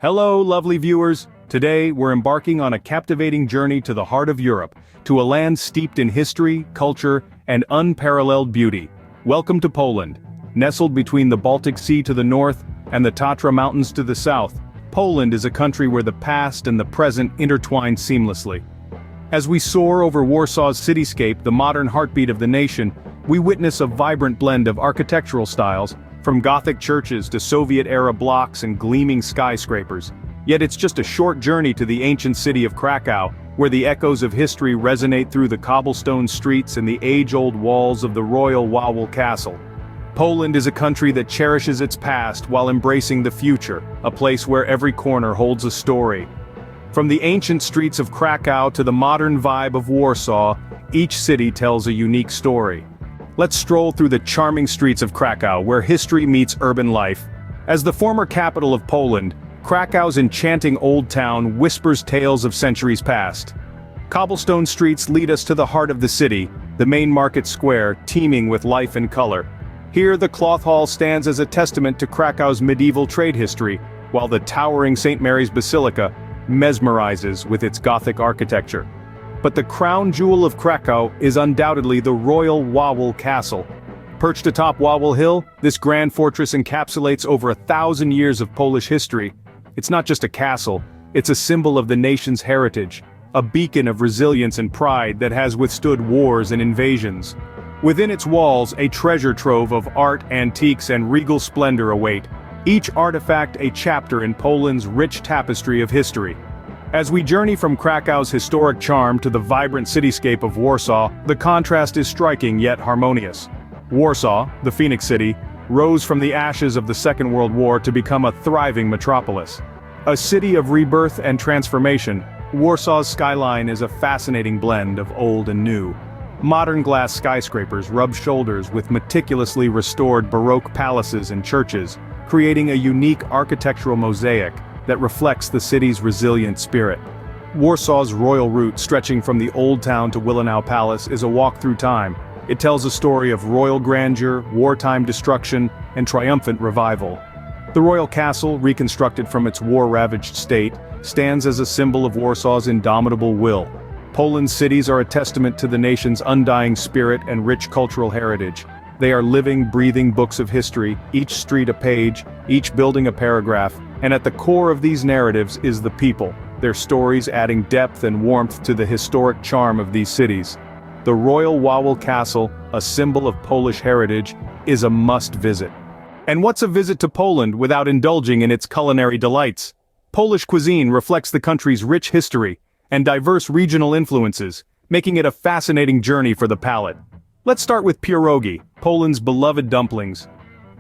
Hello, lovely viewers. Today, we're embarking on a captivating journey to the heart of Europe, to a land steeped in history, culture, and unparalleled beauty. Welcome to Poland. Nestled between the Baltic Sea to the north and the Tatra Mountains to the south, Poland is a country where the past and the present intertwine seamlessly. As we soar over Warsaw's cityscape, the modern heartbeat of the nation, we witness a vibrant blend of architectural styles, from Gothic churches to Soviet-era blocks and gleaming skyscrapers. Yet it's just a short journey to the ancient city of Krakow, where the echoes of history resonate through the cobblestone streets and the age-old walls of the royal Wawel Castle. Poland is a country that cherishes its past while embracing the future, a place where every corner holds a story. From the ancient streets of Krakow to the modern vibe of Warsaw, each city tells a unique story. Let's stroll through the charming streets of Krakow, where history meets urban life. As the former capital of Poland, Krakow's enchanting old town whispers tales of centuries past. Cobblestone streets lead us to the heart of the city, the main market square teeming with life and color. Here the Cloth Hall stands as a testament to Krakow's medieval trade history, while the towering St. Mary's Basilica mesmerizes with its Gothic architecture. But the crown jewel of Krakow is undoubtedly the royal Wawel Castle. Perched atop Wawel Hill, this grand fortress encapsulates over 1,000 years of Polish history. It's not just a castle, it's a symbol of the nation's heritage, a beacon of resilience and pride that has withstood wars and invasions. Within its walls, a treasure trove of art, antiques, and regal splendor await, each artifact a chapter in Poland's rich tapestry of history. As we journey from Krakow's historic charm to the vibrant cityscape of Warsaw, the contrast is striking yet harmonious. Warsaw, the Phoenix City, rose from the ashes of the Second World War to become a thriving metropolis. A city of rebirth and transformation, Warsaw's skyline is a fascinating blend of old and new. Modern glass skyscrapers rub shoulders with meticulously restored Baroque palaces and churches, creating a unique architectural mosaic that reflects the city's resilient spirit. Warsaw's royal route, stretching from the Old Town to Wilanów Palace, is a walk through time. It tells a story of royal grandeur, wartime destruction, and triumphant revival. The royal castle, reconstructed from its war-ravaged state, stands as a symbol of Warsaw's indomitable will. Poland's cities are a testament to the nation's undying spirit and rich cultural heritage. They are living, breathing books of history, each street a page, each building a paragraph, and at the core of these narratives is the people, their stories adding depth and warmth to the historic charm of these cities. The Royal Wawel Castle, a symbol of Polish heritage, is a must-visit. And what's a visit to Poland without indulging in its culinary delights? Polish cuisine reflects the country's rich history and diverse regional influences, making it a fascinating journey for the palate. Let's start with pierogi, Poland's beloved dumplings.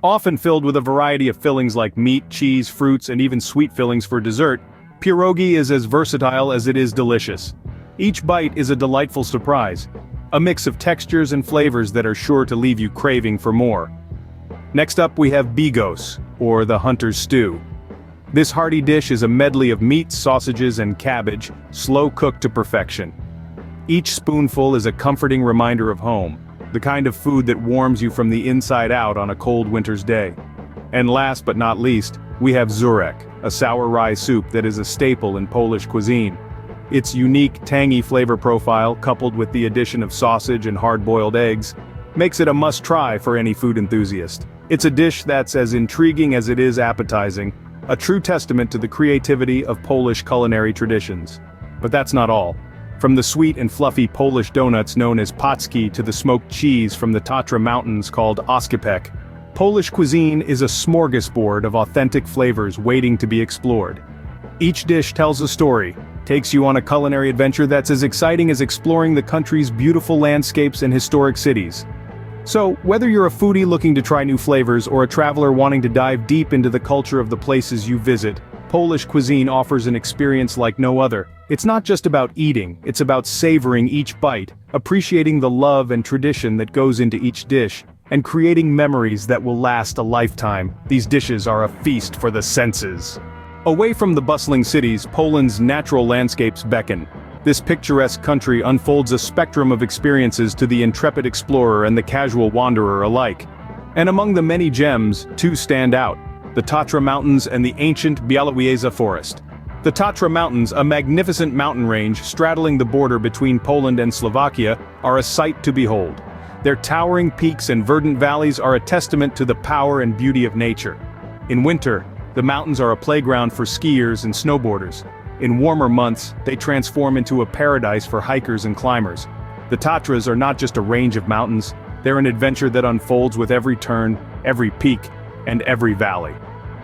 Often filled with a variety of fillings like meat, cheese, fruits, and even sweet fillings for dessert, pierogi is as versatile as it is delicious. Each bite is a delightful surprise, a mix of textures and flavors that are sure to leave you craving for more. Next up we have bigos, or the hunter's stew. This hearty dish is a medley of meats, sausages, and cabbage, slow-cooked to perfection. Each spoonful is a comforting reminder of home, the kind of food that warms you from the inside out on a cold winter's day. And last but not least, we have żurek, a sour rye soup that is a staple in Polish cuisine. Its unique, tangy flavor profile, coupled with the addition of sausage and hard-boiled eggs, makes it a must-try for any food enthusiast. It's a dish that's as intriguing as it is appetizing, a true testament to the creativity of Polish culinary traditions. But that's not all. From the sweet and fluffy Polish donuts known as packi to the smoked cheese from the Tatra Mountains called oszczypek, Polish cuisine is a smorgasbord of authentic flavors waiting to be explored. Each dish tells a story, takes you on a culinary adventure that's as exciting as exploring the country's beautiful landscapes and historic cities. So, whether you're a foodie looking to try new flavors or a traveler wanting to dive deep into the culture of the places you visit, Polish cuisine offers an experience like no other. It's not just about eating, it's about savoring each bite, appreciating the love and tradition that goes into each dish, and creating memories that will last a lifetime. These dishes are a feast for the senses. Away from the bustling cities, Poland's natural landscapes beckon. This picturesque country unfolds a spectrum of experiences to the intrepid explorer and the casual wanderer alike. And among the many gems, two stand out. the Tatra Mountains and the ancient Białowieża Forest. The Tatra Mountains, a magnificent mountain range straddling the border between Poland and Slovakia, are a sight to behold. Their towering peaks and verdant valleys are a testament to the power and beauty of nature. In winter, the mountains are a playground for skiers and snowboarders. In warmer months, they transform into a paradise for hikers and climbers. The Tatras are not just a range of mountains, they're an adventure that unfolds with every turn, every peak, and every valley.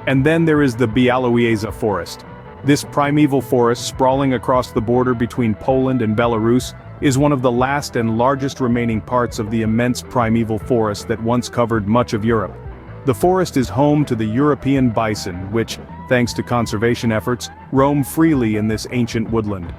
And then there is the Białowieża Forest. This primeval forest sprawling across the border between Poland and Belarus is one of the last and largest remaining parts of the immense primeval forest that once covered much of Europe. The forest is home to the European bison which, thanks to conservation efforts, roam freely in this ancient woodland.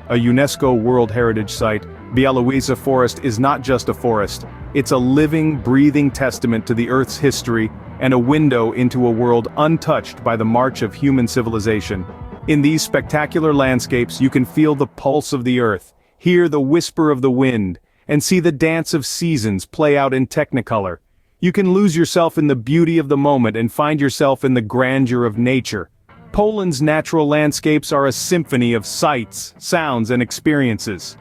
A UNESCO World Heritage Site, Białowieża Forest is not just a forest, it's a living, breathing testament to the Earth's history and a window into a world untouched by the march of human civilization. In these spectacular landscapes you can feel the pulse of the earth, hear the whisper of the wind, and see the dance of seasons play out in technicolor. You can lose yourself in the beauty of the moment and find yourself in the grandeur of nature. Poland's natural landscapes are a symphony of sights, sounds, and experiences.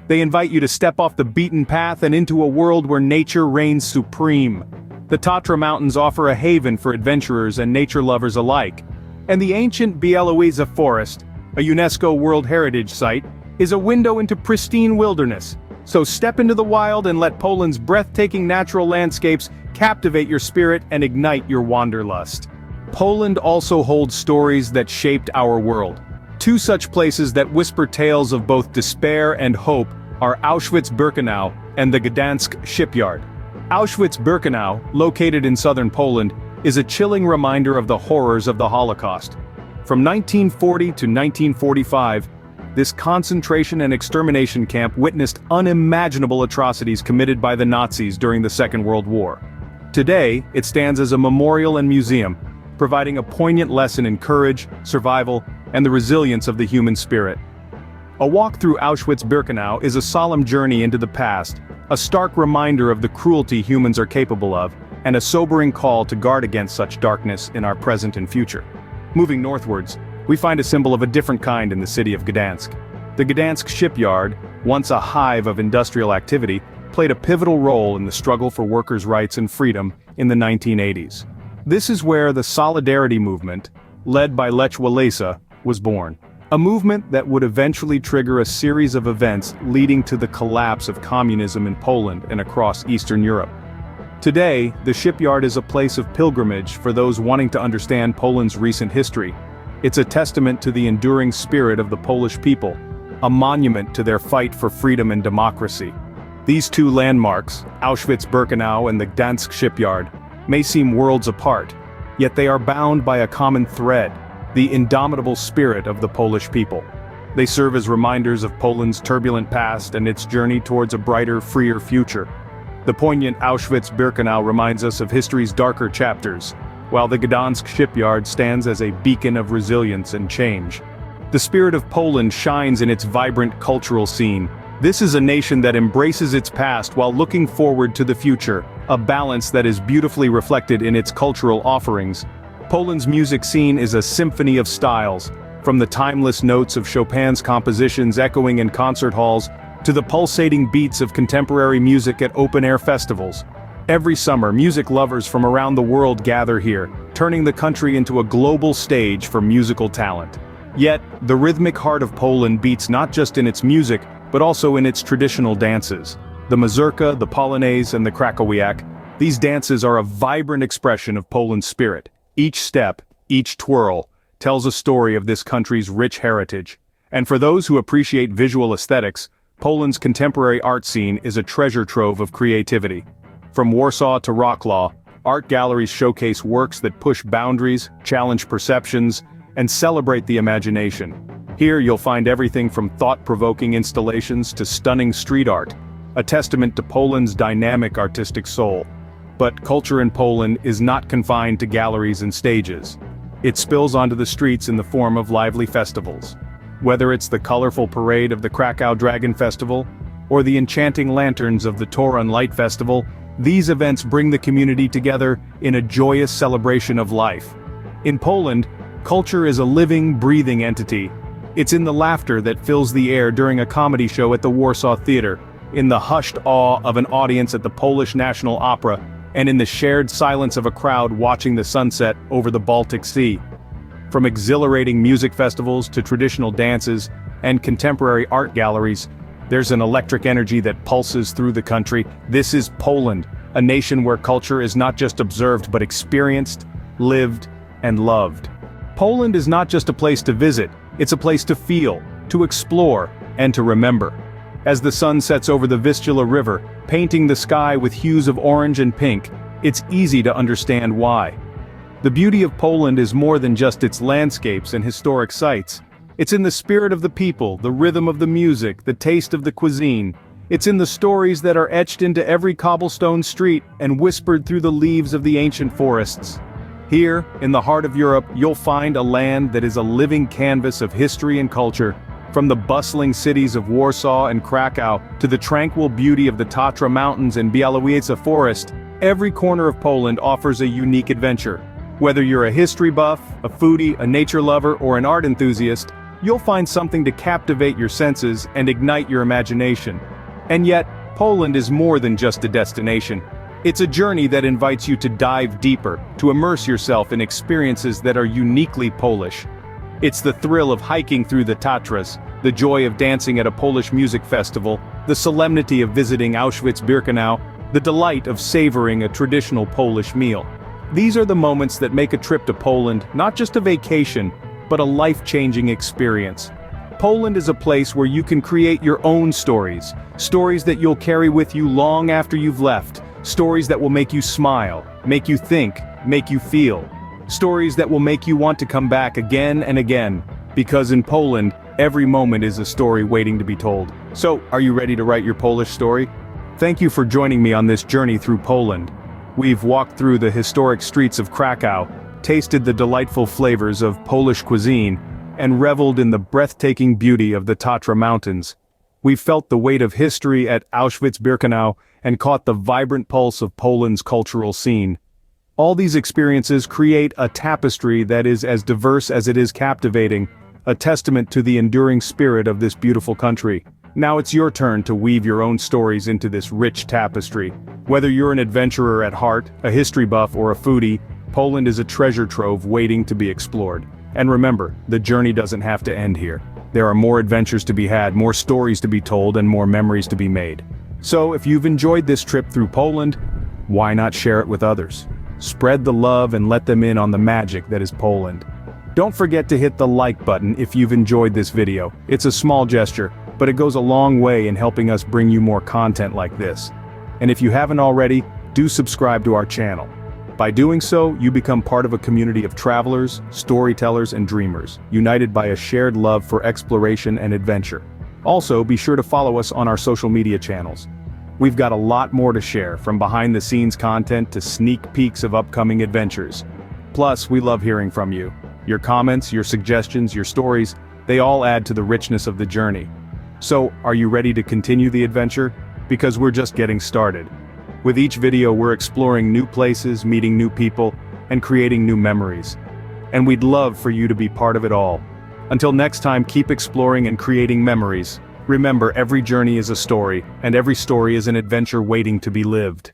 They invite you to step off the beaten path and into a world where nature reigns supreme. The Tatra Mountains offer a haven for adventurers and nature lovers alike. And the ancient Białowieża Forest, a UNESCO World Heritage Site, is a window into pristine wilderness. So step into the wild and let Poland's breathtaking natural landscapes captivate your spirit and ignite your wanderlust. Poland also holds stories that shaped our world. Two such places that whisper tales of both despair and hope are Auschwitz-Birkenau and the Gdansk shipyard. Auschwitz-Birkenau, located in southern Poland, is a chilling reminder of the horrors of the Holocaust. From 1940 to 1945, this concentration and extermination camp witnessed unimaginable atrocities committed by the Nazis during the Second World War. Today, it stands as a memorial and museum, providing a poignant lesson in courage, survival, and the resilience of the human spirit. A walk through Auschwitz-Birkenau is a solemn journey into the past, a stark reminder of the cruelty humans are capable of, and a sobering call to guard against such darkness in our present and future. Moving northwards, we find a symbol of a different kind in the city of Gdansk. The Gdansk shipyard, once a hive of industrial activity, played a pivotal role in the struggle for workers' rights and freedom in the 1980s. This is where the Solidarity movement, led by Lech Walesa, was born. A movement that would eventually trigger a series of events leading to the collapse of communism in Poland and across Eastern Europe. Today, the shipyard is a place of pilgrimage for those wanting to understand Poland's recent history. It's a testament to the enduring spirit of the Polish people, a monument to their fight for freedom and democracy. These two landmarks, Auschwitz-Birkenau and the Gdansk shipyard, may seem worlds apart, yet they are bound by a common thread, the indomitable spirit of the Polish people. They serve as reminders of Poland's turbulent past and its journey towards a brighter, freer future. The poignant Auschwitz-Birkenau reminds us of history's darker chapters, while the Gdansk shipyard stands as a beacon of resilience and change. The spirit of Poland shines in its vibrant cultural scene. This is a nation that embraces its past while looking forward to the future, a balance that is beautifully reflected in its cultural offerings. Poland's music scene is a symphony of styles, from the timeless notes of Chopin's compositions echoing in concert halls, to the pulsating beats of contemporary music at open-air festivals. Every summer, music lovers from around the world gather here, turning the country into a global stage for musical talent. Yet, the rhythmic heart of Poland beats not just in its music, but also in its traditional dances. The mazurka, the polonaise, and the Krakowiak, these dances are a vibrant expression of Poland's spirit. Each step, each twirl, tells a story of this country's rich heritage. And for those who appreciate visual aesthetics, Poland's contemporary art scene is a treasure trove of creativity. From Warsaw to Wrocław, art galleries showcase works that push boundaries, challenge perceptions, and celebrate the imagination. Here you'll find everything from thought-provoking installations to stunning street art, a testament to Poland's dynamic artistic soul. But culture in Poland is not confined to galleries and stages. It spills onto the streets in the form of lively festivals. Whether it's the colorful parade of the Krakow Dragon Festival, or the enchanting lanterns of the Torun Light Festival, these events bring the community together in a joyous celebration of life. In Poland, culture is a living, breathing entity. It's in the laughter that fills the air during a comedy show at the Warsaw Theater, in the hushed awe of an audience at the Polish National Opera, and in the shared silence of a crowd watching the sunset over the Baltic Sea. From exhilarating music festivals to traditional dances and contemporary art galleries, there's an electric energy that pulses through the country. This is Poland, a nation where culture is not just observed but experienced, lived, and loved. Poland is not just a place to visit, it's a place to feel, to explore, and to remember. As the sun sets over the Vistula River, painting the sky with hues of orange and pink, it's easy to understand why. The beauty of Poland is more than just its landscapes and historic sites. It's in the spirit of the people, the rhythm of the music, the taste of the cuisine. It's in the stories that are etched into every cobblestone street and whispered through the leaves of the ancient forests. Here, in the heart of Europe, you'll find a land that is a living canvas of history and culture. From the bustling cities of Warsaw and Krakow to the tranquil beauty of the Tatra Mountains and Białowieża Forest, every corner of Poland offers a unique adventure. Whether you're a history buff, a foodie, a nature lover, or an art enthusiast, you'll find something to captivate your senses and ignite your imagination. And yet, Poland is more than just a destination. It's a journey that invites you to dive deeper, to immerse yourself in experiences that are uniquely Polish. It's the thrill of hiking through the Tatras, the joy of dancing at a Polish music festival, the solemnity of visiting Auschwitz-Birkenau, the delight of savoring a traditional Polish meal. These are the moments that make a trip to Poland not just a vacation, but a life-changing experience. Poland is a place where you can create your own stories, stories that you'll carry with you long after you've left, stories that will make you smile, make you think, make you feel. Stories that will make you want to come back again and again, because in Poland, every moment is a story waiting to be told. So, are you ready to write your Polish story? Thank you for joining me on this journey through Poland. We've walked through the historic streets of Krakow, tasted the delightful flavors of Polish cuisine, and reveled in the breathtaking beauty of the Tatra Mountains. We've felt the weight of history at Auschwitz-Birkenau and caught the vibrant pulse of Poland's cultural scene. All these experiences create a tapestry that is as diverse as it is captivating, a testament to the enduring spirit of this beautiful country. Now it's your turn to weave your own stories into this rich tapestry. Whether you're an adventurer at heart, a history buff, or a foodie, Poland is a treasure trove waiting to be explored. And remember, the journey doesn't have to end here. There are more adventures to be had, more stories to be told, and more memories to be made. So if you've enjoyed this trip through Poland, why not share it with others? Spread the love and let them in on the magic that is Poland. Don't forget to hit the like button if you've enjoyed this video. It's a small gesture, but it goes a long way in helping us bring you more content like this. And if you haven't already, do subscribe to our channel. By doing so, you become part of a community of travelers, storytellers, and dreamers, united by a shared love for exploration and adventure. Also, be sure to follow us on our social media channels. We've got a lot more to share, from behind-the-scenes content to sneak peeks of upcoming adventures. Plus, we love hearing from you. Your comments, your suggestions, your stories, they all add to the richness of the journey. So, are you ready to continue the adventure? Because we're just getting started. With each video, we're exploring new places, meeting new people, and creating new memories. And we'd love for you to be part of it all. Until next time, keep exploring and creating memories. Remember, every journey is a story, and every story is an adventure waiting to be lived.